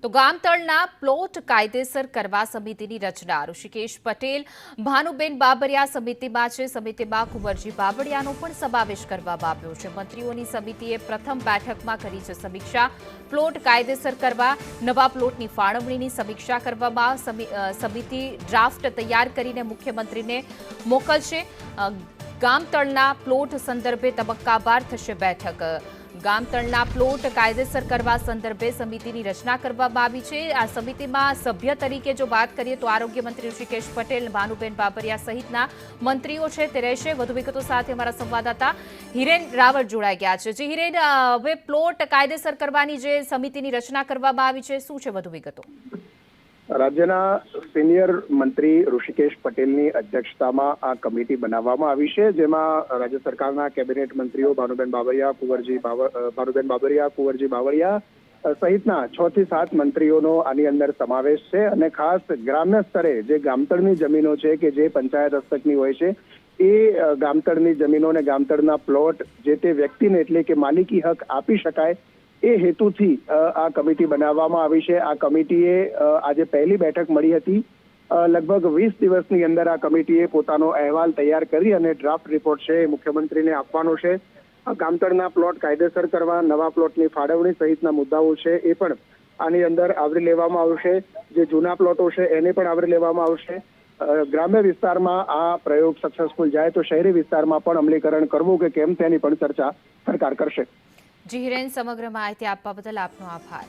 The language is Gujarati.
તો ગામતળના પ્લોટ કાયદેસર કરવા સમિતિની રચના ઋષિકેશ પટેલ, ભાનુબેન બાબરિયા સમિતિમાં છે. સમિતિમાં કુંવરજી બાબરિયાનો પણ સમાવેશ કરવામાં આવ્યો છે. મંત્રીઓની સમિતિએ પ્રથમ બેઠકમાં કરી છે સમીક્ષા. પ્લોટ કાયદેસર કરવા, નવા પ્લોટની ફાળવણીની સમીક્ષા કરવામાં સમિતિ ડ્રાફ્ટ તૈયાર કરીને મુખ્યમંત્રીને મોકલશે. ગામતળના પ્લોટ સંદર્ભે તબક્કાવાર થશે બેઠક. ગામતળના પ્લોટ કાયદેસર કરવા સંદર્ભે સમિતિની રચના કરવામાં આવી છે. આ સમિતિમાં સભ્ય તરીકે જો વાત કરીએ તો આરોગ્ય મંત્રી ઋષિકેશ પટેલ, ભાનુબેન બાબરિયા સહિતના મંત્રીઓ છે તે રહેશે. વધુ વિગતો સાથે અમારા સંવાદદાતા હિરેન રાવળ જોડાઈ ગયા છે. જી હિરેન, હવે પ્લોટ કાયદેસર કરવાની જે સમિતિની રચના કરવામાં આવી છે, શું છે વધુ વિગતો? રાજ્યના સિનિયર મંત્રી ઋષિકેશ પટેલની અધ્યક્ષતામાં આ કમિટી બનાવવામાં આવી છે, જેમાં રાજ્ય સરકારના કેબિનેટ મંત્રીઓ ભાનુબેન બાબરિયા, કુંવરજી બાવળિયા સહિતના 6 થી 7 મંત્રીઓનો આની અંદર સમાવેશ છે. અને ખાસ ગ્રામ્ય સ્તરે જે ગામતળની જમીનો છે કે જે પંચાયત હસ્તકની હોય છે, એ ગામતળની જમીનો અને ગામતળના પ્લોટ જે તે વ્યક્તિને એટલે કે માલિકી હક આપી શકાય એ હેતુથી આ કમિટી બનાવવામાં આવી છે. આ કમિટીએ આજે પહેલી બેઠક મળી હતી. લગભગ 20 દિવસની અંદર આ કમિટીએ પોતાનો અહેવાલ તૈયાર કરી અને ડ્રાફ્ટ રિપોર્ટ છે એ મુખ્યમંત્રીને આપવાનો છે. ગામતળના પ્લોટ કાયદેસર કરવા, નવા પ્લોટની ફાળવણી સહિતના મુદ્દાઓ છે એ પણ આની અંદર આવરી લેવામાં આવશે. જે જૂના પ્લોટો છે એને પણ આવરી લેવામાં આવશે. ગ્રામ્ય વિસ્તારમાં આ પ્રયોગ સક્સેસફુલ જાય તો શહેરી વિસ્તારમાં પણ અમલીકરણ કરવું કે કેમ તેની પણ ચર્ચા સરકાર કરશે. જી હિરેન, સમગ્ર માહિતી આપવા બદલ આપનો આભાર.